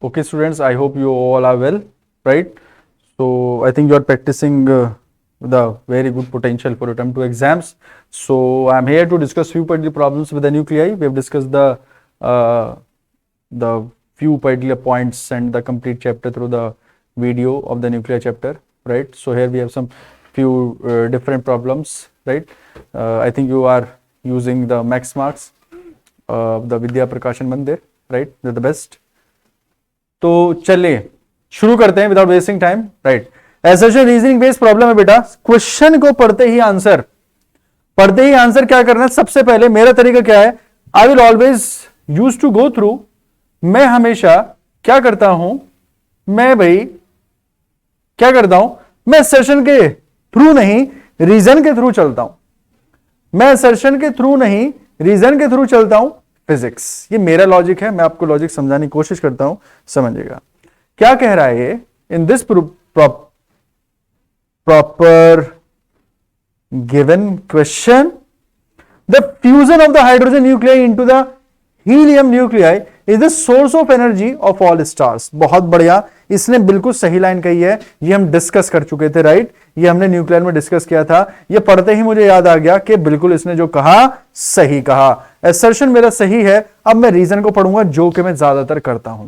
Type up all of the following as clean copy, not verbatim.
Okay, students, I hope you all are well, right? So I think you are practicing with a very good potential for attempt to exams. So I'm here to discuss few particular problems with the nuclei. We have discussed the few particular points and the complete chapter through the video of the nuclear chapter, right? So here we have some few different problems, right? I think you are using the max marks, the Vidya Prakashan Mandir, right? They're the best. तो चलिए शुरू करते हैं without wasting time, right. Assertion reasoning based problem है बेटा। Question को पढ़ते ही answer क्या करना है। सबसे पहले मेरा तरीका क्या है, I will always use to go through. मैं हमेशा क्या करता हूं, मैं भाई क्या करता हूं, मैं एसर्शन के थ्रू नहीं रीजन के थ्रू चलता हूं। मैं एसर्शन के थ्रू नहीं रीजन के थ्रू चलता हूं। फिजिक्स, ये मेरा लॉजिक है, मैं आपको लॉजिक समझाने की कोशिश करता हूं, समझिएगा क्या कह रहा है ये। In this proper given question, the fusion of the hydrogen nuclei into the helium nuclei is the source of energy of all stars. बहुत बढ़िया, इसने बिल्कुल सही लाइन कही है। ये हम डिस्कस कर चुके थे, राइट। ये हमने न्यूक्लियर में डिस्कस किया था। ये पढ़ते ही मुझे याद आ गया कि बिल्कुल इसने जो कहा सही कहा। एसर्शन मेरा सही है। अब मैं रीजन को पढ़ूंगा जो कि मैं ज्यादातर करता हूं।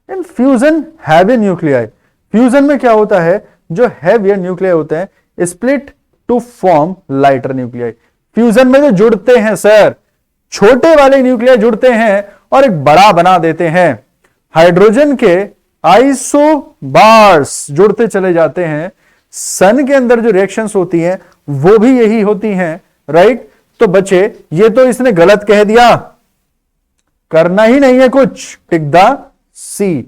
In fusion heavy nuclei, fusion में क्या होता है, जो हैवियर न्यूक्लियाई होते हैं split to form lighter nuclei. Fusion में जो जुड़ते हैं सर, छोटे वाले न्यूक्लियाई जुड़ते हैं और एक बड़ा बना देते हैं। हाइड्रोजन के आइसोबार्स जुड़ते चले जाते हैं। सन के अंदर जो रिएक्शंस होती हैं वो भी यही होती हैं, राइट। तो बच्चे ये तो इसने गलत कह दिया, करना ही नहीं है कुछ। टिक द सी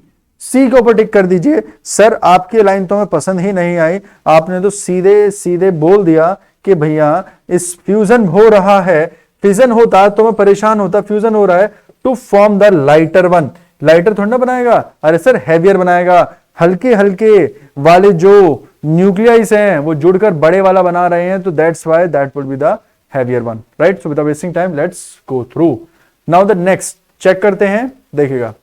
के ऊपर टिक कर दीजिए। सर आपकी लाइन तो हमें पसंद ही नहीं आई, आपने तो सीधे सीधे बोल दिया कि भैया इस फ्यूजन हो रहा है, फ्यूजन होता तो मैं परेशान होता, फ्यूजन हो रहा है to form the lighter one. Lighter थोड़ा ना बनाएगा, अरे सर हैवियर बनाएगा। हल्के हल्के वाले जो न्यूक्लियाइस हैं वो जुड़कर बड़े वाला बना रहे हैं, तो that's why that would be the heavier one, right. So without wasting time let's go through now the next. Check करते हैं, देखिएगा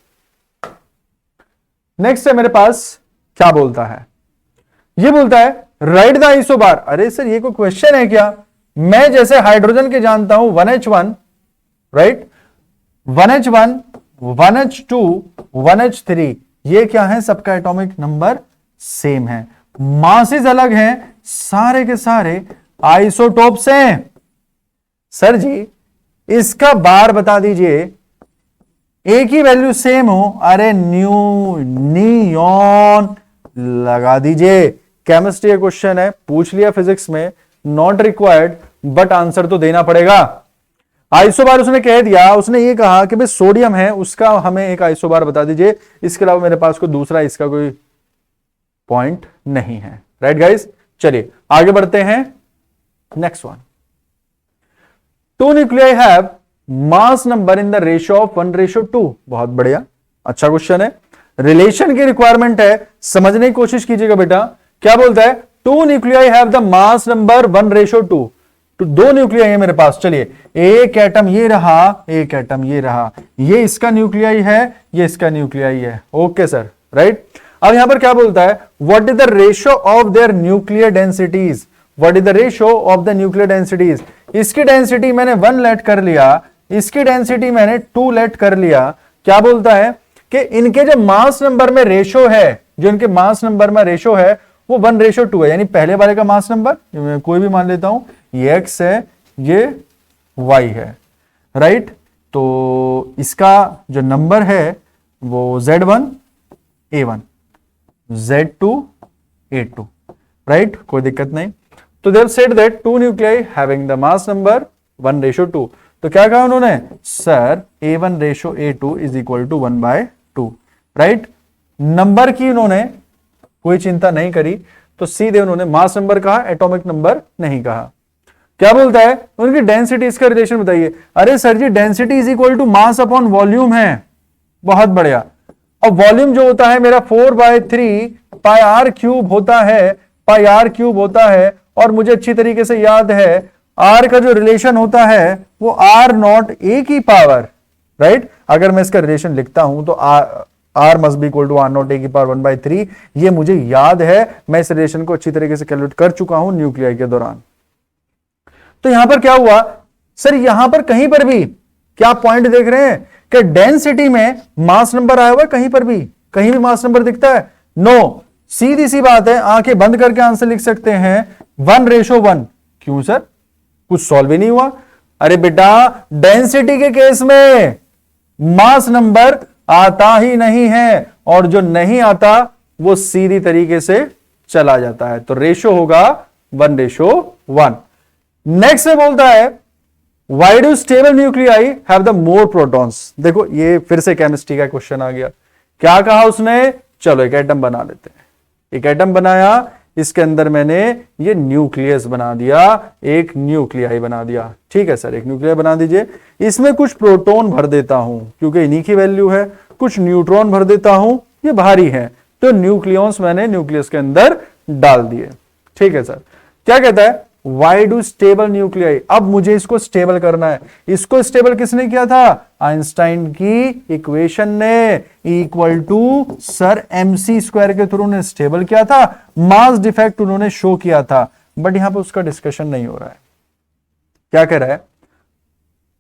नेक्स्ट है मेरे पास क्या बोलता है। ये बोलता है राइट द आइसोबार। अरे सर ये कोई क्वेश्चन है क्या। मैं जैसे हाइड्रोजन के जानता हूं 1H1, right, 1H1 1H2 1H3, ये क्या है, सबका एटॉमिक नंबर सेम है, मासेस अलग हैं, सारे के सारे आइसोटोप्स हैं। सर जी इसका बार बता दीजिए, एक ही वैल्यू सेम हो। अरे नियॉन लगा दीजिए। केमिस्ट्री का क्वेश्चन है, पूछ लिया फिजिक्स में, नॉट रिक्वायर्ड, बट आंसर तो देना पड़ेगा। आइसोबार उसने कह दिया, उसने ये कहा कि भाई सोडियम है, उसका हमें एक आइसोबार बता दीजिए। इसके अलावा मेरे पास कोई दूसरा इसका कोई पॉइंट नहीं है, राइट गाइस। चलिए आगे बढ़ते हैं। Next one, two nuclei have mass number in the ratio of 1:2। बहुत बढ़िया, अच्छा क्वेश्चन है। रिलेशन की रिक्वायरमेंट है, समझने की कोशिश कीजिएगा बेटा। क्या बोलता है, two nuclei have the mass number 1:2। तो दो न्यूक्लियाई है मेरे पास। चलिए एक एटम ये रहा, एक एटम ये रहा, ये इसका न्यूक्लियाई है, ये इसका न्यूक्लियाई है। Okay sir, right. अब यहां पर क्या बोलता है, what is the ratio of their nuclear densities. What is the ratio of the nuclear densities. इसकी डेंसिटी मैंने 1 लेट कर लिया, इसकी डेंसिटी मैंने 2 लेट कर लिया। क्या बोलता है कि इनके जो मास नंबर में रेशियो है, जो इनके मास नंबर में रेशियो है वो 1:2 है। यानी पहले वाले का मास नंबर कोई भी मान लेता हूं, ये x है, ये y है, राइट। तो इसका जो नंबर है वो Z1 A1, Z2 A2, right, कोई दिक्कत नहीं। तो they have said that two nuclei having the mass number 1:2। तो क्या कहा उन्होंने, sir A1:A2 is equal to 1/2, right. Number की उन्होंने कोई चिंता नहीं करी, तो सीधे उन्होंने मास नंबर कहा, एटॉमिक नंबर नहीं कहा। क्या बोलता है, उनकी डेंसिटी, इसका रिलेशन बताइए। अरे sir ji density is equal to mass upon volume है। बहुत बढ़िया। अब वॉल्यूम जो होता है मेरा 4/3 πr³ होता है, πr³ होता है। और मुझे अच्छी तरीके से याद है r का जो रिलेशन होता है वो r0 a की पावर, राइट। अगर मैं इसका रिलेशन लिखता हूं तो R must be equal to R naught A की पावर 1/3। ये मुझे याद है, मैं इस रिलेशन को अच्छी तरीके से कैलकुलेट कर चुका हूं न्यूक्लियाई के दौरान। तो यहां पर क्या हुआ सर, यहां पर कहीं पर भी क्या पॉइंट देख रहे हैं कि डेंसिटी में मास नंबर आया हुआ है, कहीं भी मास नंबर दिखता है? नो। सीधी सी बात है, आंखें बंद करके आंसर लिख सकते हैं 1:1। क्यों सर, कुछ सॉल्व ही नहीं हुआ? अरे बेटा, डेंसिटी के केस में मास नंबर आता ही नहीं है, और जो नहीं आता वो सीधी तरीके से चला जाता है, तो रेशो होगा 1:1। नेक्स्ट में बोलता है why do stable nuclei have the more protons. देखो ये फिर से केमिस्ट्री का क्वेश्चन आ गया। क्या कहा उसने? चलो एक एटम बना लेते हैं। एक एटम बनाया, इसके अंदर मैंने ये न्यूक्लियस बना दिया, एक न्यूक्लियाई बना दिया। ठीक है सर, एक न्यूक्लियाई बना दीजिए। इसमें कुछ प्रोटॉन भर देता हूं क्योंकि इन्हीं की वैल्यू है, कुछ न्यूट्रॉन भर देता हूं, ये भारी है, तो न्यूक्लियॉन्स मैंने न्यूक्लियस के अंदर डाल दिए। ठीक है सर। क्या कहता है? Why do stable nuclei. अब मुझे इसको स्टेबल करना है। इसको स्टेबल किसने किया था? आइंस्टाइन की इक्वेशन ने, equal to sir mc square के थ्रू ने स्टेबल किया था, मास डिफेक्ट उन्होंने शो किया था, बट यहां पर उसका डिस्कशन नहीं हो रहा है। क्या कह रहा है?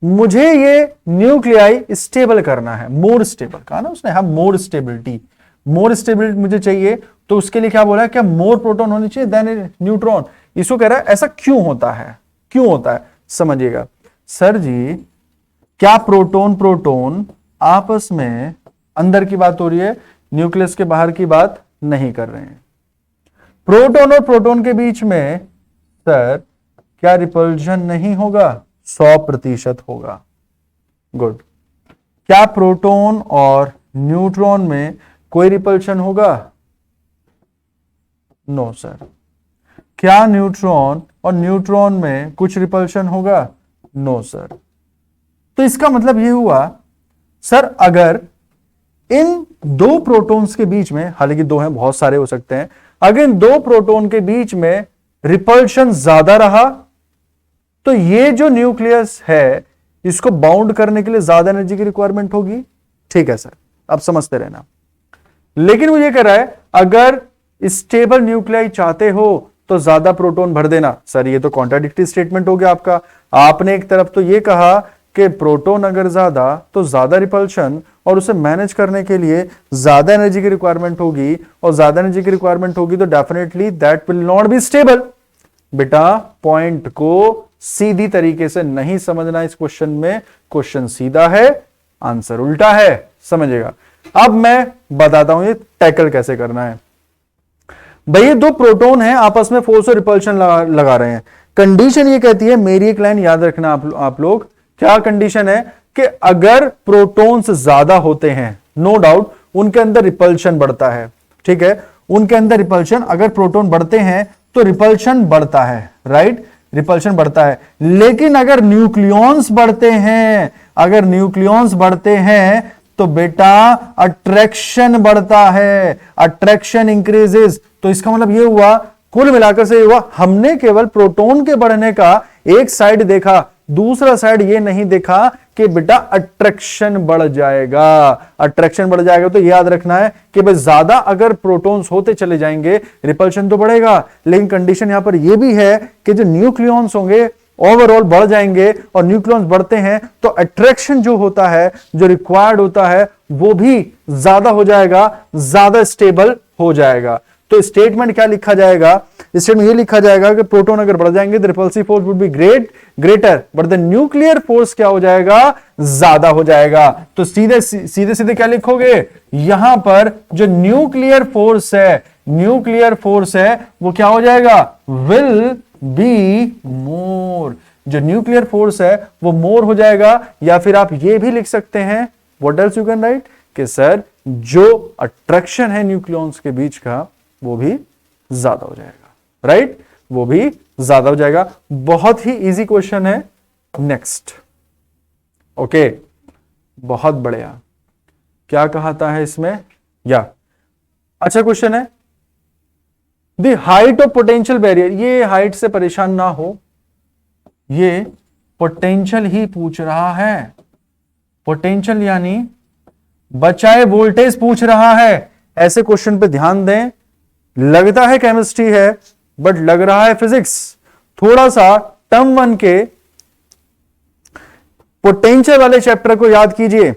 मुझे ये न्यूक्लियाई स्टेबल करना है, मोर स्टेबल कहा ना उसने, हाँ मोर स्टेबिलिटी, मोर स्टेबिलिटी मुझे चाहिए, तो उसके लिए क्या बोला है? क्या मोर प्रोटॉन होने चाहिए देन न्यूट्रॉन। इसको कह रहा है ऐसा क्यों होता है, क्यों होता है, समझिएगा। सर जी, क्या प्रोटॉन प्रोटॉन आपस में, अंदर की बात हो रही है, न्यूक्लियस के बाहर की बात नहीं कर रहे हैं। प्रोटॉन और प्रोटॉन के बीच में सर क्या रिपल्शन नहीं होगा? 100% होगा। गुड। क्या प्रोटॉन और न्यूट्रॉन में कोई रिपल्शन होगा? No sir. क्या न्यूट्रॉन और न्यूट्रॉन में कुछ रिपल्शन होगा? No sir. तो इसका मतलब यह हुआ सर, अगर इन दो प्रोटॉन्स के बीच में, हालांकि दो हैं, बहुत सारे हो सकते हैं, अगर इन दो प्रोटॉन के बीच में रिपल्शन ज्यादा रहा, तो ये जो न्यूक्लियस है इसको बाउंड करने के लिए ज्यादा एनर्जी की रिक्वायरमेंट होगी। ठीक है सर, अब समझते रहना। लेकिन वो ये कह रहा है अगर स्टेबल न्यूक्लियाई चाहते हो तो ज्यादा प्रोटॉन भर देना। सर ये तो कॉन्ट्राडिक्टरी स्टेटमेंट हो गया आपका। आपने एक तरफ तो ये कहा कि प्रोटॉन अगर ज्यादा तो ज्यादा रिपल्शन, और उसे मैनेज करने के लिए ज्यादा एनर्जी की रिक्वायरमेंट होगी, और ज्यादा एनर्जी की रिक्वायरमेंट होगी तो definitely that will not be stable. बेटा पॉइंट को सीधी तरीके से नहीं समझना इस क्वेश्चन में। क्वेश्चन सीधा है, आंसर उल्टा है, समझेगा। अब मैं बताता हूं ये टैकल कैसे करना है। भाई दो प्रोटॉन हैं, आपस में फोर्स और रिपल्शन लगा रहे हैं। कंडीशन ये कहती है, मेरी एक लाइन याद रखना आप लोग, क्या कंडीशन है कि अगर प्रोटॉन्स ज्यादा होते हैं, नो डाउट उनके अंदर रिपल्शन बढ़ता है। ठीक है, उनके अंदर रिपल्शन, अगर प्रोटॉन बढ़ते हैं तो रिपल्शन बढ़ता है, राइट, रिपल्शन बढ़ता है। लेकिन अगर न्यूक्लियॉन्स बढ़ते हैं, अगर न्यूक्लियॉन्स बढ़ते हैं तो बेटा अट्रैक्शन बढ़ता है, अट्रैक्शन इंक्रीजेस। तो इसका मतलब ये हुआ, कुल मिलाकर से ये हुआ, हमने केवल प्रोटॉन के बढ़ने का एक साइड देखा, दूसरा साइड ये नहीं देखा कि बेटा अट्रैक्शन बढ़ जाएगा। अट्रैक्शन बढ़ जाएगा तो याद रखना है कि भाई ज्यादा अगर प्रोटॉन्स होते चले जाएंगे रिपल्शन तो बढ़ेगा, लेकिन कंडीशन यहां पर यह भी है कि जो न्यूक्लियॉन्स होंगे ओवरऑल बढ़ जाएंगे, और न्यूक्लियॉन्स बढ़ते हैं तो अट्रैक्शन जो होता है, जो रिक्वायर्ड होता है, वो भी ज्यादा हो जाएगा, ज्यादा स्टेबल हो जाएगा। तो स्टेटमेंट क्या लिखा जाएगा? स्टेटमेंट ये लिखा जाएगा कि प्रोटॉन अगर बढ़ जाएंगे तो repulsive force would be greater, but the nuclear force क्या हो जाएगा? ज्यादा हो जाएगा। तो सीधे सीधे क्या लिखोगे? यहां पर जो न्यूक्लियर फोर्स है, न्यूक्लियर फोर्स है वो क्या हो जाएगा? Will be more. जो न्यूक्लियर फोर्स है वो मोर हो जाएगा। या फिर आप ये भी लिख सकते हैं, what else you can right, कि सर जो अट्रैक्शन है न्यूक्लियॉन्स के बीच का वो भी ज्यादा हो जाएगा, राइट, वो भी ज्यादा हो जाएगा। बहुत ही इजी क्वेश्चन है। नेक्स्ट, ओके, बहुत बढ़िया। क्या कहता है इसमें? या अच्छा क्वेश्चन है, the height of potential barrier. ये हाइट से परेशान ना हो, ये पोटेंशियल ही पूछ रहा है। पोटेंशियल यानी बचाए वोल्टेज पूछ रहा है। ऐसे क्वेश्चन पे ध्यान दें, लगता है केमिस्ट्री है बट लग रहा है फिजिक्स। थोड़ा सा टर्म 1 के पोटेंशियल वाले चैप्टर को याद कीजिए।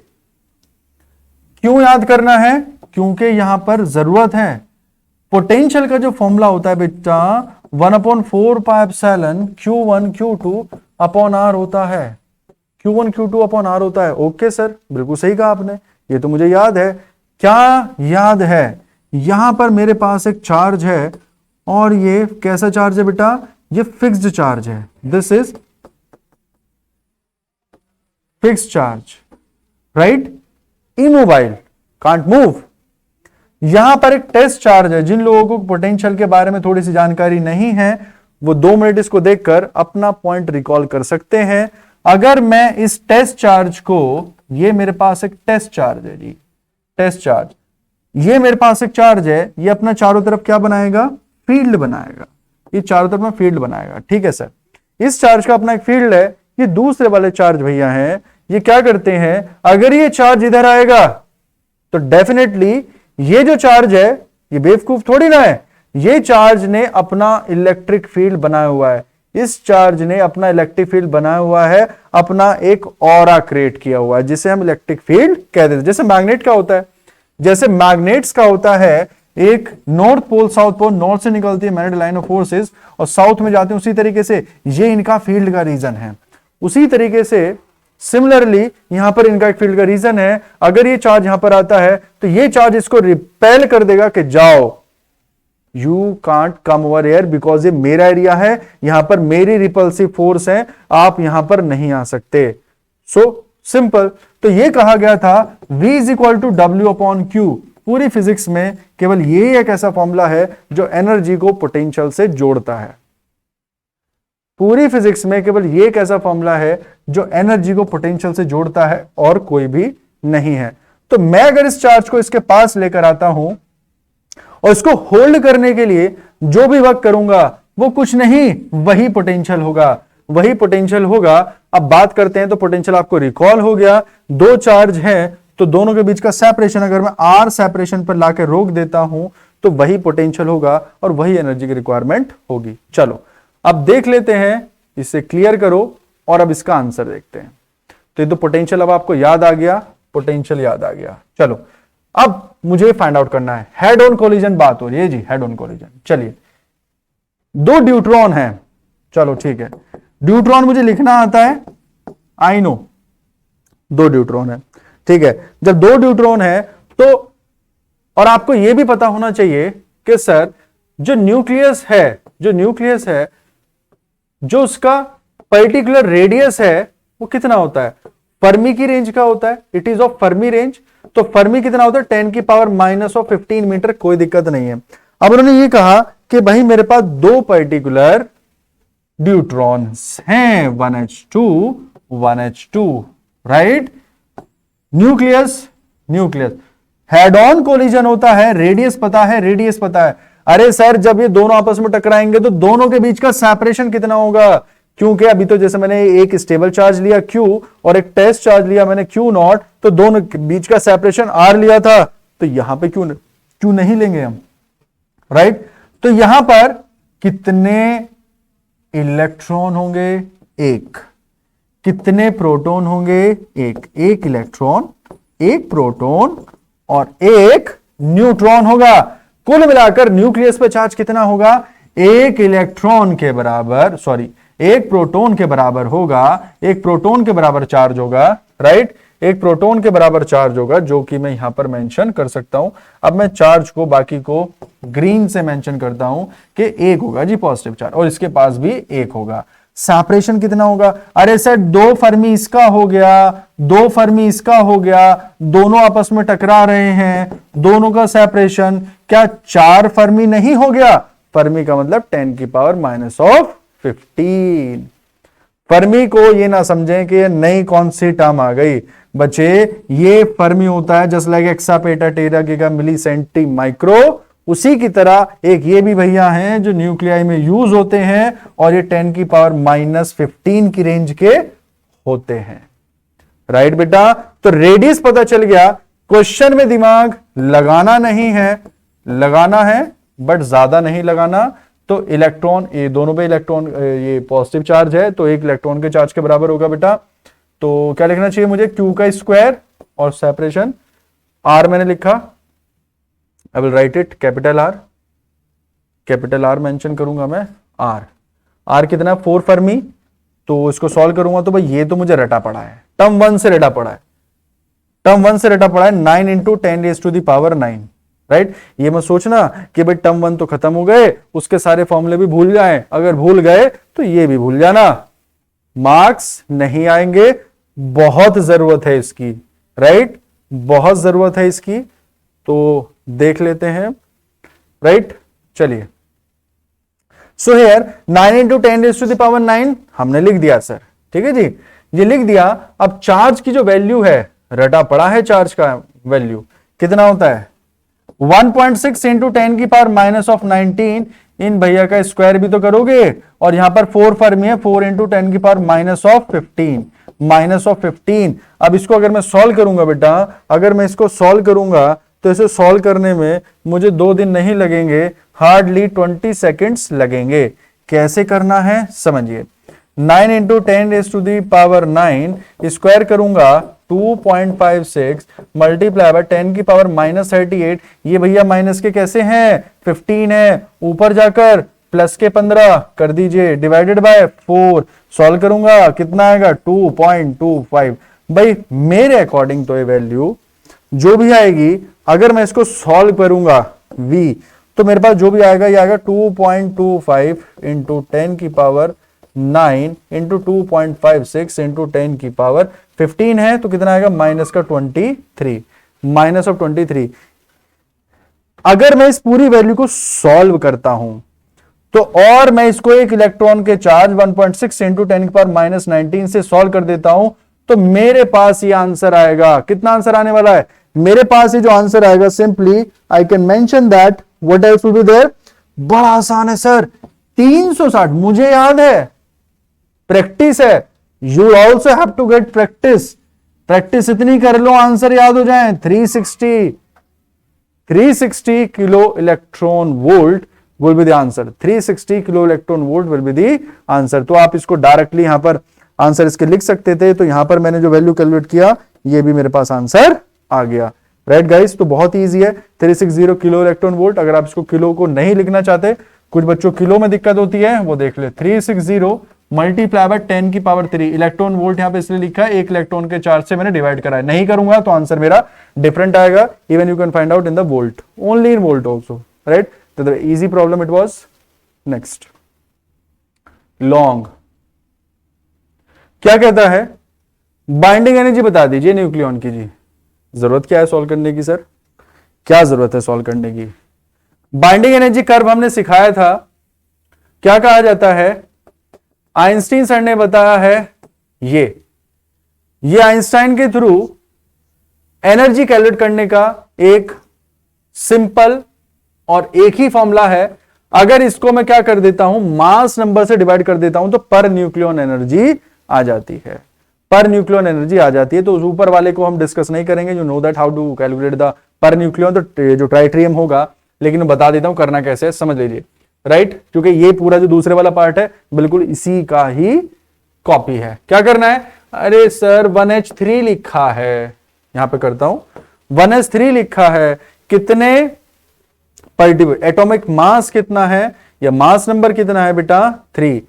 क्यों याद करना है? क्योंकि यहां पर जरूरत है। पोटेंशियल का जो फॉर्मूला होता है बेटा 1/4 pi epsilon Q1 Q2 upon R होता है। Q1 Q2 अपॉन R होता है। ओके सर, बिल्कुल सही कहा आपने, ये तो मुझे याद है। क्या याद है? यहां पर मेरे पास एक चार्ज है और ये कैसा चार्ज है बेटा? ये फिक्स्ड चार्ज है। This is fixed charge, right? Immobile, can't move. यहां पर एक टेस्ट चार्ज है। जिन लोगों को पोटेंशियल के बारे में थोड़ी सी जानकारी नहीं है वो 2 मिनट इसको देखकर अपना पॉइंट रिकॉल कर सकते हैं। अगर मैं इस टेस्ट चार्ज को, ये मेरे पास एक टेस्ट चार्ज है जी, टेस्ट चार्ज, ये मेरे पास एक चार्ज है, ये अपना चारों तरफ क्या बनाएगा? फील्ड बनाएगा। ये चारों तरफ में फील्ड बनाएगा, ठीक है सर। इस चार्ज का अपना एक फील्ड है। ये दूसरे वाले चार्ज भैया हैं, ये क्या करते हैं? अगर ये चार्ज इधर आएगा तो डेफिनेटली ये जो चार्ज है ये बेवकूफ थोड़ी ना है, ये चार्ज ने अपना इलेक्ट्रिक फील्ड बनाया हुआ है। इस चार्ज ने अपना इलेक्ट्रिक फील्ड बनाया हुआ है, अपना एक ऑरा क्रिएट किया हुआ है जिसे हम इलेक्ट्रिक फील्ड कहते हैं। जैसे मैग्नेट का होता है, जैसे मैग्नेट्स का होता है, एक north pole south pole, north से निकलती है मैग्नेटिक लाइन ऑफ फोर्सेस और साउथ में जाते हैं, उसी तरीके से ये इनका फील्ड का रीजन है। उसी तरीके से सिमिलरली यहां पर इनका एक फील्ड का रीजन है। अगर ये चार्ज यहां पर आता है तो ये चार्ज इसको रिपेल कर देगा कि जाओ, you can't come over here because ये मेरा एरिया है, यहां पर मेरी रिपल्सिव फोर्स है, आप यहां पर नहीं आ सकते। So simple. तो ये कहा गया था V is equal to W upon Q। पूरी फिजिक्स में केवल ये एक ऐसा फॉर्मूला है जो एनर्जी को पोटेंशियल से जोड़ता है। पूरी फिजिक्स में केवल ये एक ऐसा फॉर्मूला है जो एनर्जी को पोटेंशियल से जोड़ता है और कोई भी नहीं है। तो मैं अगर इस चार्ज को इसके पास लेकर आता हूं और इसको होल्ड करने के लिए जो भी वर्क करूंगा वो कुछ नहीं, वही पोटेंशियल होगा, वही पोटेंशियल होगा। अब बात करते हैं तो पोटेंशियल आपको रिकॉल हो गया। दो चार्ज हैं तो दोनों के बीच का सेपरेशन अगर मैं R सेपरेशन पर लाके रोक देता हूं तो वही पोटेंशियल होगा और वही एनर्जी की रिक्वायरमेंट होगी। चलो अब देख लेते हैं, इसे क्लियर करो और अब इसका आंसर देखते हैं। तो ये तो पोटेंशियल अब आपको याद आ गया, पोटेंशियल याद आ गया। चलो अब मुझे फाइंड आउट करना है, हेड ऑन कोलिजन बात हो रही है जी, हेड ऑन कोलिजन। चलिए दो ड्यूट्रॉन है, चलो ठीक है, ड्यूट्रॉन मुझे लिखना आता है, आई नो दो ड्यूट्रॉन है, ठीक है। जब दो ड्यूट्रॉन है तो और आपको यह भी पता होना चाहिए कि सर जो न्यूक्लियस है, जो उसका पर्टिकुलर रेडियस है वो कितना होता है? फर्मी की रेंज का होता है, it is of Fermi range. तो फर्मी कितना होता है? 10⁻⁻15 मीटर, कोई दिक्कत नहीं है। अब उन्होंने ये कहा कि भाई मेरे पास दो पर्टिकुलर ड्यूट्रॉन्स हैं, 1h2 right. Nucleus head on collision होता है, रेडियस पता है। अरे सर जब ये दोनों आपस में टकराएंगे तो दोनों के बीच का सेपरेशन कितना होगा? क्योंकि अभी तो जैसे मैंने एक स्टेबल चार्ज लिया Q और एक टेस्ट चार्ज लिया मैंने Q0, तो दोनों के बीच का सेपरेशन R लिया था, तो यहां पे क्यों नहीं लेंगे हम, राइट। तो यहां पर कितने इलेक्ट्रॉन होंगे? एक। कितने प्रोटॉन होंगे? एक इलेक्ट्रॉन, एक प्रोटॉन और एक न्यूट्रॉन होगा। कुल मिलाकर न्यूक्लियस पे चार्ज कितना होगा? एक इलेक्ट्रॉन के बराबर, सॉरी एक प्रोटॉन के बराबर होगा, एक प्रोटॉन के बराबर चार्ज होगा, राइट। एक प्रोटॉन के बराबर चार्ज होगा, जो कि मैं यहां पर मेंशन कर सकता हूं। अब मैं चार्ज को बाकी को ग्रीन से मेंशन करता हूं कि एक होगा जी पॉजिटिव चार्ज, और इसके पास भी एक होगा। सेपरेशन कितना होगा? अरे सर दो फर्मी इसका हो गया, दो फर्मी इसका हो गया, दोनों आपस में टकरा रहे हैं, दोनों का सेपरेशन क्या 4 फर्मी नहीं हो गया? फर्मी का मतलब 10⁻⁻15। फर्मी को ये ना समझें कि ये नई कौन सी टर्म आ गई बच्चे, ये फर्मी होता है जस्ट लाइक एक्सापेटा टेरा गीगा मिली सेंटी माइक्रो। उसी की तरह एक ये भी भैया हैं जो न्यूक्लियाई में यूज होते हैं और ये 10⁻⁻15 की रेंज के होते हैं, राइट बेटा। तो रेडियस पता चल गया क्वेश्चन में दिमाग लगाना नहीं है, लगाना है बट ज्यादा नहीं लगाना। तो इलेक्ट्रॉन, ये दोनों पे इलेक्ट्रॉन, ये पॉजिटिव चार्ज है तो एक इलेक्ट्रॉन के चार्ज के बराबर होगा बेटा। तो क्या लिखना चाहिए मुझे, Q का स्क्वायर और सेपरेशन R मैंने लिखा, I will write it capital R mention करूंगा मैं। R कितना है 4 फर्मी। तो इसको सॉल्व करूंगा तो भाई ये तो मुझे रटा पड़ा है, टर्म 1 से रटा पड़ा है, 9 इंटू 10⁻⁹ राइट। ये मत सोचना कि भाई टर्म 1 तो खत्म हो गए, उसके सारे फॉर्मूले भी भूल जाएं, अगर भूल गए तो ये भी भूल जाना, मार्क्स नहीं आएंगे। बहुत जरूरत है इसकी, राइट, बहुत जरूरत है इसकी। तो देख लेते हैं, राइट। चलिए, सो हियर 9 इंटू 10⁻⁹ हमने लिख दिया सर, ठीक है जी, ये लिख दिया। अब चार्ज की जो वैल्यू है, रटा पड़ा है चार्ज का वैल्यू कितना होता है 1.6 इंटू 10⁻⁻19। इन भैया का स्क्वायर भी तो करोगे, और यहां पर 4 फर्मी है, 4 इंटू 10⁻⁻15 -15। अब इसको अगर मैं सॉल्व करूंगा बेटा, अगर मैं इसको सॉल्व करूंगा तो इसे सॉल्व करने में मुझे 2 दिन नहीं लगेंगे, हार्डली 20 सेकेंड्स लगेंगे। कैसे करना है समझिए, 9 इंटू 10⁻⁹ स्क्वायर करूंगा 2.56 मल्टीप्लाई बाय 10⁻⁻38। ये भैया माइनस के कैसे हैं, 15 है, ऊपर जाकर प्लस के 15 कर दीजिए, डिवाइडेड बाय 4। सॉल्व करूंगा कितना आएगा 2.25। भाई मेरे अकॉर्डिंग तो ये वैल्यू जो भी आएगी, अगर मैं इसको सॉल्व करूंगा v, तो मेरे पास जो भी आएगा ये आएगा 2.25 इंटू 10⁻9 इंटू 2.56 इंटू 10⁻15 है, तो कितना आएगा माइनस का 23, -23। अगर मैं इस पूरी वैल्यू को सॉल्व करता हूं तो, और मैं इसको एक इलेक्ट्रॉन के चार्ज 1.6 इंटू 10⁻⁻19 से सॉल्व कर देता हूं, तो मेरे पास ये आंसर आएगा। कितना आंसर आने वाला है मेरे पास, ये जो आंसर आएगा, simply I can mention that what else will be there. बड़ा आसान है सर, 360। मुझे याद है, प्रैक्टिस है, you also have to get practice इतनी कर लो आंसर याद हो जाए। 360 kilo electron volt will be the answer. 360 kilo electron volt will be the answer. तो आप इसको डायरेक्टली यहां पर आंसर इसके लिख सकते थे, तो यहां पर मैंने जो वैल्यू कैलकुलेट किया, ये भी मेरे पास आंसर आ गया, राइट गाइस। तो बहुत ही इजी है, 360 किलो इलेक्ट्रॉन वोल्ट। अगर आप इसको किलो को नहीं लिखना चाहते, कुछ बच्चों किलो में दिक्कत होती है, वो देख ले, 360 मल्टीप्लाई बाय 10⁻³ इलेक्ट्रॉन वोल्ट यहां पे इसलिए लिखा है, एक इलेक्ट्रॉन के चार्ज से मैंने डिवाइड करा है। नहीं करूंगा तो आंसर मेरा डिफरेंट आएगा। Even you can find out in the volt, only in volt also, right. तो easy problem it was. Next, long क्या कहता है, बाइंडिंग एनर्जी बता दीजिए न्यूक्लियॉन की जी। जरूरत क्या है सॉल्व करने की सर, क्या जरूरत है सॉल्व करने की। बाइंडिंग एनर्जी कर्व हमने सिखाया था, क्या कहा जाता है, आइंस्टीन सर ने बताया है ये आइंस्टाइन के थ्रू एनर्जी कैलकुलेट करने का एक सिंपल और एक ही फॉर्मूला है। अगर इसको मैं क्या कर देता हूं, मास नंबर से डिवाइड कर देता हूं, तो पर न्यूक्लियॉन एनर्जी आ जाती है, पर न्यूक्लियॉन एनर्जी आ जाती है। तो ऊपर वाले को हम डिस्कस नहीं करेंगे, you know that how to calculate the per nucleon. तो जो ट्राइट्रियम होगा, लेकिन मैं बता देता हूं करना कैसे है, समझ लीजिए, राइट। क्योंकि ये पूरा जो दूसरे वाला पार्ट है बिल्कुल इसी का ही कॉपी है। क्या करना है, अरे सर 1H3 लिखा है, यहां पे करता हूं, 1H3 लिखा है, कितने पर्टिकुलर एटॉमिक मास कितना है, या मास नंबर कितना है बेटा 3,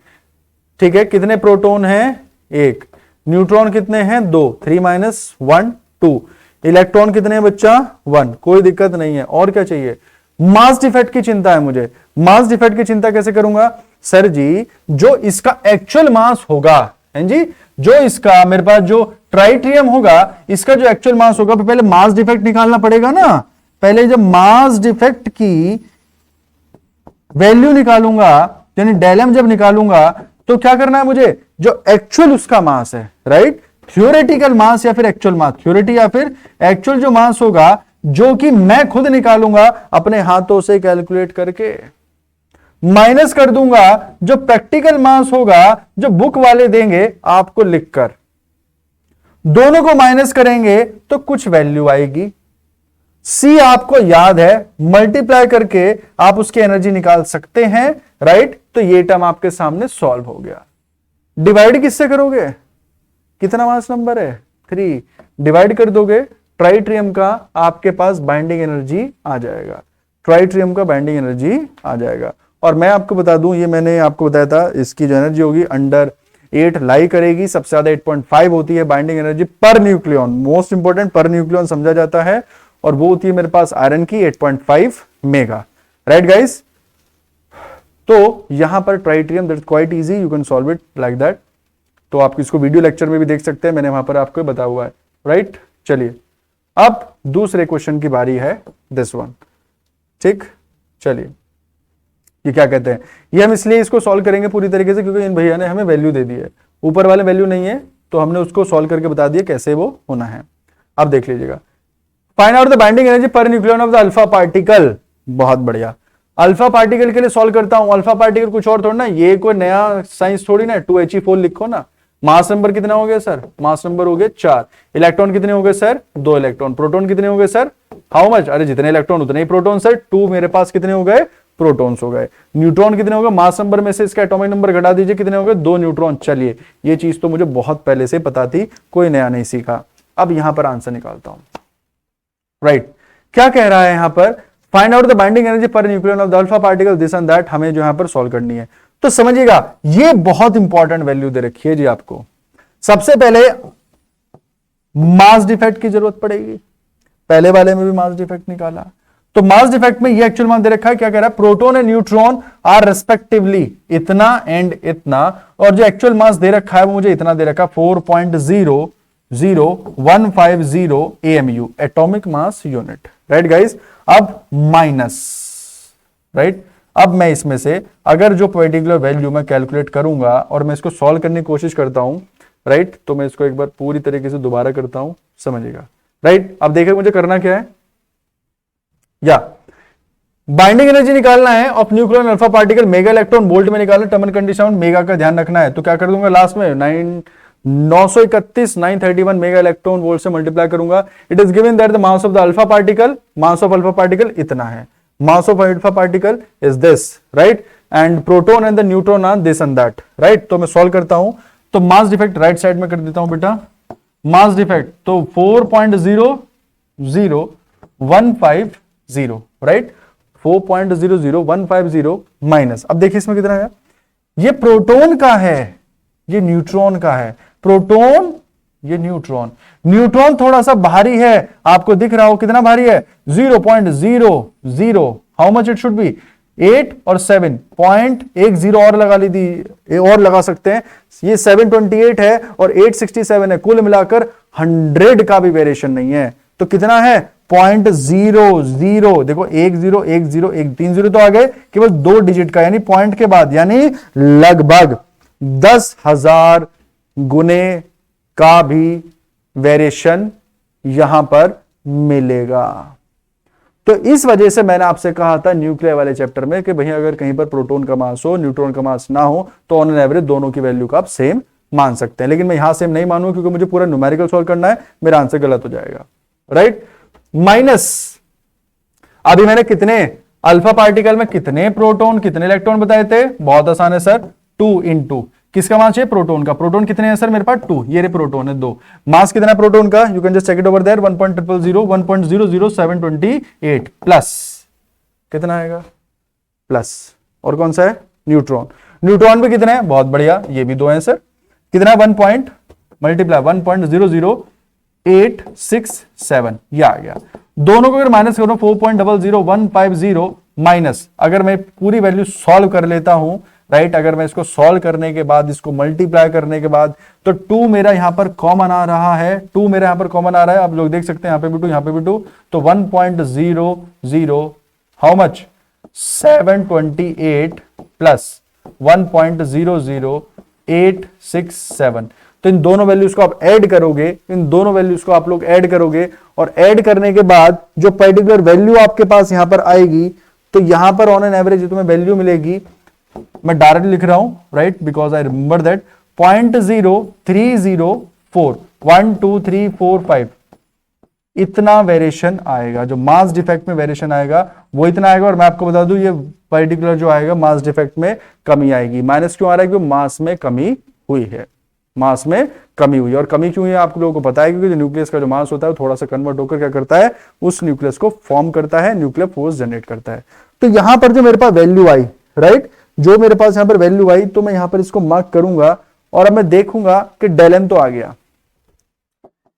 ठीक है। कितने प्रोटॉन है 1, न्यूट्रॉन कितने हैं 2, 3 - 1 2, इलेक्ट्रॉन कितने हैं बच्चा 1, कोई दिक्कत नहीं है। और क्या चाहिए, मास डिफेक्ट की चिंता है मुझे। मास डिफेक्ट की चिंता कैसे करूंगा सर जी, जो इसका एक्चुअल मास होगा, हैं जी, जो इसका मेरे पास जो ट्राइट्रियम होगा, इसका जो एक्चुअल मास होगा, पहले मास डिफेक्ट निकालना पड़ेगा ना। पहले जब मास डिफेक्ट की वैल्यू निकालूंगा, यानी डेलम जब निकालूंगा, तो क्या करना है मुझे, जो एक्चुअल उसका मास है, राइट, थ्योरेटिकल मास या फिर एक्चुअल मास, थ्योरेटिक या फिर एक्चुअल जो मास होगा, जो कि मैं खुद निकालूंगा अपने हाथों से कैलकुलेट करके, माइनस कर दूंगा जो प्रैक्टिकल मास होगा, जो बुक वाले देंगे आपको लिखकर, दोनों को माइनस करेंगे तो कुछ वैल्यू आएगी, सी आपको याद है, मल्टीप्लाई करके आप उसकी एनर्जी निकाल सकते हैं, राइट। तो ये टर्म आपके सामने सॉल्व हो गया। डिवाइड किससे करोगे, कितना मास नंबर है 3, डिवाइड कर दोगे, ट्राइट्रियम का आपके पास बाइंडिंग एनर्जी आ जाएगा, ट्राइट्रियम का बाइंडिंग एनर्जी आ जाएगा। और मैं आपको बता दूं, ये मैंने आपको बताया था, इसकी जो एनर्जी होगी अंडर 8 लाई करेगी, सबसे ज्यादा 8.5 होती है binding energy per nucleon, most important per nucleon समझा जाता है, और वो होती है मेरे पास आयरन की 8.5 मेगा, राइट गाइस। तो यहां पर ट्राइट्रियम that's quite easy, you can solve it like that. तो आप इसको वीडियो लेक्चर में भी देख सकते हैं, मैंने वहां पर आपको बताया हुआ है, राइट। चलिए अब दूसरे क्वेश्चन की बारी है, दिस वन, ठीक। चलिए ये क्या कहते हैं, ये हम इसलिए इसको सॉल्व करेंगे पूरी तरीके से क्योंकि इन भैया ने हमें वैल्यू दे दी है, ऊपर वाले वैल्यू नहीं है, तो हमने उसको सॉल्व करके बता दिया कैसे वो होना है। अब देख लीजिएगा, find out the binding energy per nucleon of the alpha particle. बहुत बढ़िया, अल्फा पार्टिकल के लिए सॉल्व करता हूं। अल्फा पार्टिकल कुछ और थोड़ा ना, ये कोई नया साइंस थोड़ी ना, 2He4 लिखो ना। मास नंबर कितना हो गया सर, मास नंबर हो गए 4, इलेक्ट्रॉन कितने हो गए सर 2 इलेक्ट्रॉन, प्रोटॉन कितने हो गए सर, हाउ मच, अरे जितने इलेक्ट्रॉन उतने ही प्रोटॉन सर, 2 मेरे पास कितने हो गए, प्रोटॉन्स हो गए। न्यूट्रॉन कितने हो गए, मास नंबर में से इसका एटॉमिक नंबर घटा दीजिए, कितने हो गए 2 न्यूट्रॉन। चलिए ये चीज तो मुझे बहुत पहले से पता थी, कोई नया नहीं सीखा। अब यहां पर आंसर निकालता हूं, राइट। क्या कह रहा है यहां पर, find out the binding energy per nucleon of the alpha particle this and that, हमें जो यहां पर सॉल्व करनी है। तो समझिएगा ये बहुत इंपॉर्टेंट वैल्यू दे रखी है जी आपको। सबसे पहले मास डिफेक्ट की जरूरत पड़ेगी, पहले वाले में भी मास डिफेक्ट निकाला, तो मास डिफेक्ट में ये एक्चुअल मान दे रखा है, क्या कह रहा है, proton and neutron are respectively इतना एंड इतना, और जो एक्चुअल मास दे रखा है वो मुझे इतना दे रखा है 4.00150 AMU, atomic mass unit, right guys. अब माइनस, राइट, अब मैं इसमें से अगर जो पर्टिकुलर वैल्यू मैं कैलकुलेट करूंगा और मैं इसको सॉल्व करने की कोशिश करता हूं, राइट, तो मैं इसको एक बार पूरी तरीके से दोबारा करता हूं, समझिएगा, राइट। अब देखिए मुझे करना क्या है, या बाइंडिंग एनर्जी निकालना है of nucleon alpha particle, mega electron volt में निकालना, टर्म एंड कंडीशन मेगा का ध्यान रखना है। तो क्या कर दूंगा लास्ट में 931 मेगा इलेक्ट्रॉन वोल्ट से मल्टीप्लाई करूंगा। It is given that the mass of the alpha particle, mass of alpha particle इतना है, mass of alpha particle is this, right, and proton and the neutron are this and that, right. तो मैं solve करता हूं, तो mass defect right side में कर देता हूं बेटा, मास डिफेक्ट तो 4.00150, राइट, 4.00150 माइनस, अब देखिए इसमें कितना है, ये प्रोटॉन का है, ये न्यूट्रॉन का है, प्रोटॉन ये न्यूट्रॉन, न्यूट्रॉन थोड़ा सा भारी है, आपको दिख रहा हो कितना भारी है 0.00, how much it should be 8 और 7.10 और लगा ली थी, और लगा सकते हैं, ये 728 है और 867 है, कुल मिलाकर 100 का भी वेरिएशन नहीं है। तो कितना है 0.00, देखो 1010 0 तो आ गए, केवल 2 डिजिट का, यानी पॉइंट के बाद, यानी लगभग 10,000 गुने का भी वेरिएशन यहां पर मिलेगा। तो इस वजह से मैंने आपसे कहा था न्यूक्लियर वाले चैप्टर में कि भैया अगर कहीं पर प्रोटॉन का मास हो, न्यूट्रॉन का मास ना हो, तो ऑन एन एवरेज दोनों की वैल्यू का आप सेम मान सकते हैं। लेकिन मैं यहां सेम नहीं मानूंगा क्योंकि मुझे पूरा न्यूमेरिकल सॉल्व करना है, मेरा आंसर गलत हो जाएगा, राइट। माइनस, अभी मैंने कितने अल्फा पार्टिकल में कितने प्रोटॉन कितने इलेक्ट्रॉन बताए थे, बहुत आसान है सर, 2 × किसका मास है, प्रोटॉन का, प्रोटॉन कितने हैं सर मेरे पास 2, ये रे प्रोटॉन है 2, मास कितना है प्रोटॉन का, you can just check it over there, 1.00728 plus कितना आएगा प्लस, और कौन सा है न्यूट्रॉन, न्यूट्रॉन भी कितने हैं, बहुत बढ़िया, ये भी 2 हैं सर, कितना है 1.867, ये आ गया। दोनों को अगर माइनस करो 4.00150 माइनस, अगर मैं पूरी वैल्यू सॉल्व कर लेता हूं, राइट, अगर मैं इसको सॉल्व करने के बाद इसको मल्टीप्लाई करने के बाद, तो 2 मेरा यहां पर कॉमन आ रहा है, 2 मेरा यहां पर कॉमन आ रहा है, आप लोग देख सकते हैं यहां पे भी 2 यहां पे भी 2, तो 1.00 हाउ मच 728 प्लस 1.00867, तो इन दोनों वैल्यूज को आप ऐड करोगे, इन दोनों वैल्यूज को आप लोग ऐड करोगे, और ऐड करने के बाद जो पर्टिकुलर वैल्यू आपके पास यहां पर आएगी, तो यहां पर ऑन एन एवरेज तुम्हें वैल्यू मिलेगी, मैं डायरेक्ट लिख रहा हूं, right, because I remember that 0.0304 1 2 3 4 5, इतना वेरिएशन आएगा, जो मास डिफेक्ट में वेरिएशन आएगा वो इतना आएगा। और मैं आपको बता दूं ये पर्टिकुलर जो आएगा मास डिफेक्ट में कमी आएगी। माइनस क्यों आ रहा है? क्योंकि मास में कमी हुई है, मास में कमी हुई है। और कमी क्यों है आप लोगों को पता है, क्योंकि जो न्यूक्लियस का जो मास होता है वो थोड़ा सा कन्वर्ट होकर क्या करता है, उस न्यूक्लियस को फॉर्म करता है, न्यूक्लियर फोर्स जनरेट करता है। तो यहां पर जो मेरे पास वैल्यू आई, राइट, जो मेरे पास यहां पर वैल्यू आई, तो मैं यहां पर इसको मार्क करूंगा और अब मैं देखूंगा कि डेल एम तो आ गया।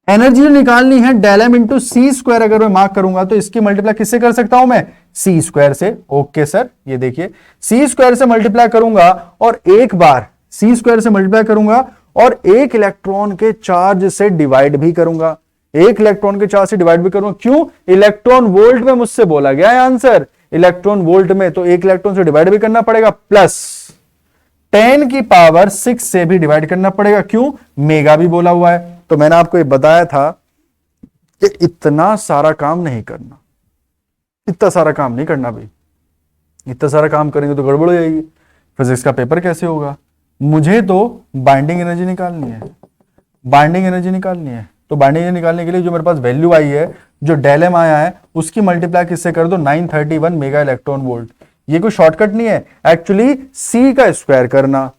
एनर्जी जो निकालनी है डेल एम इंटू सी स्क्वायर, अगर मैं मार्क करूंगा तो इसकी मल्टीप्लाई किससे कर सकता हूं मैं? सी स्क्वायर से। ओके सर, ये देखिए सी स्क्वायर से मल्टीप्लाई करूंगा और एक बार सी स्क्वायर से मल्टीप्लाई करूंगा और एक इलेक्ट्रॉन के चार्ज से डिवाइड भी करूंगा, एक इलेक्ट्रॉन के चार्ज से डिवाइड भी करूंगा। क्यों? इलेक्ट्रॉन वोल्ट में मुझसे बोला गया है आंसर, इलेक्ट्रॉन वोल्ट में, तो एक इलेक्ट्रॉन से डिवाइड भी करना पड़ेगा, प्लस 10 की पावर 6 से भी डिवाइड करना पड़ेगा। क्यों? मेगा भी बोला हुआ है। तो मैंने आपको ये बताया था कि इतना सारा काम नहीं करना, इतना सारा काम नहीं करना भाई, इतना सारा काम करेंगे तो गड़बड़ हो जाएगी, फिजिक्स का पेपर कैसे होगा। मुझे तो बाइंडिंग एनर्जी निकालनी है, बाइंडिंग एनर्जी निकालनी है। तो बाइंडिंग एनर्जी निकालने के लिए जो मेरे पास वैल्यू आई है, जो डेल एम आया है, उसकी मल्टीप्लाई किससे कर दो? 931 मेगा इलेक्ट्रॉन वोल्ट। ये कोई शॉर्टकट नहीं है, एक्चुअली सी का स्क्वायर करना,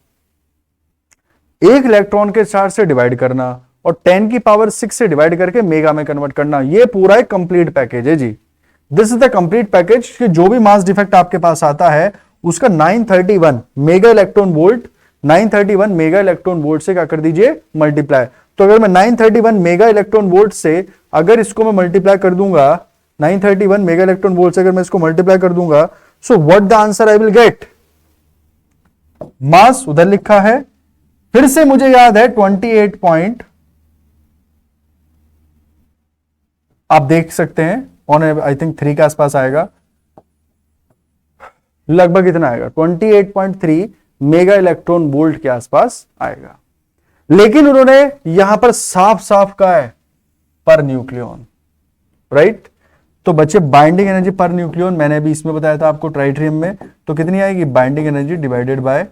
एक इलेक्ट्रॉन के चार्ज से डिवाइड करना और 10 की पावर 6 से डिवाइड करके मेगा में कन्वर्ट करना, ये पूरा एक कंप्लीट पैकेज है जी। This is the complete package कि जो भी मास डिफेक्ट आपके पास आता है उसका 931 mega electron volt, 931 mega electron volt से क्या कर दीजिए? मल्टीप्लाई। तो अगर मैं 931 मेगा इलेक्ट्रॉन वोल्ट से अगर इसको मैं मल्टीप्लाई कर दूंगा, 931 मेगा इलेक्ट्रॉन वोल्ट से अगर मैं इसको मल्टीप्लाई कर दूंगा, so what the answer I will get? Mass उधर लिखा है, फिर से मुझे याद है 28 पॉइंट, आप देख सकते हैं ऑन आई थिंक 3 के आसपास आएगा, लगभग इतना आएगा, 28.3 मेगा इलेक्ट्रॉन वोल्ट के आसपास आएगा। लेकिन उन्होंने यहां पर साफ साफ कहा है पर न्यूक्लियन, राइट। तो बच्चे बाइंडिंग एनर्जी पर न्यूक्लियन मैंने भी इसमें बताया था आपको ट्राइट्रियम में, तो कितनी आएगी? बाइंडिंग एनर्जी डिवाइडेड बाय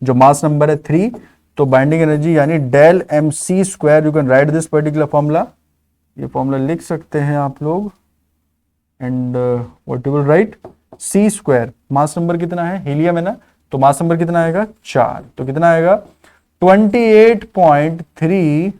जो मास नंबर है 3, तो बाइंडिंग एनर्जी यानी del M C square, you can write this particular formula, ये फॉर्मूला लिख सकते हैं आप लोग, and what you will write, C square, mass number कितना है? हीलियम है ना, तो मास नंबर कितना आएगा? 4, तो कितना आएगा? 28.36।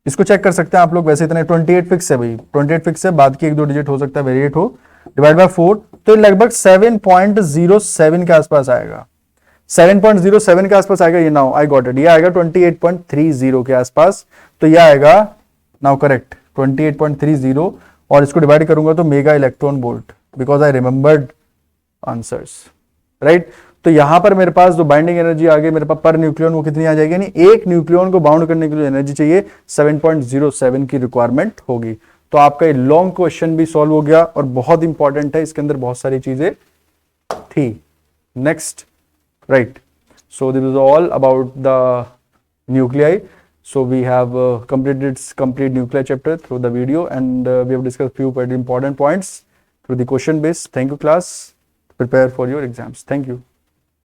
इसको चेक कर सकते हैं आप लोग, वैसे इतने 28 फिक्स है भाई, 28 फिक्स है, बाद की 1-2 डिजिट हो सकता है वेरिएट हो, डिवाइड बाय 4, तो लगभग 7.07 के आसपास आएगा, 7.07 के आसपास आएगा। ये नाउ आई गॉट इट, ये आएगा 28.30 के आसपास, तो ये आएगा नाउ करेक्ट 28.30, और इसको डिवाइड करूंगा तो mega electron volt, because I remembered answers, right. तो यहां पर मेरे पास जो बाइंडिंग एनर्जी आ गई मेरे पास पर न्यूक्लियन, वो कितनी आ जाएगी? यानी एक न्यूक्लियन को बाउंड करने के लिए एनर्जी चाहिए 7.07 की रिक्वायरमेंट होगी। तो आपका ये लॉन्ग क्वेश्चन भी सॉल्व हो गया और बहुत इंपॉर्टेंट है, इसके अंदर बहुत सारी चीजें थी। Next, right, so this is all about the nuclei. So we have completed its complete nuclear chapter through the video, and we have discussed few very important points through the question base. Thank you class. Prepare for your exams. Thank you.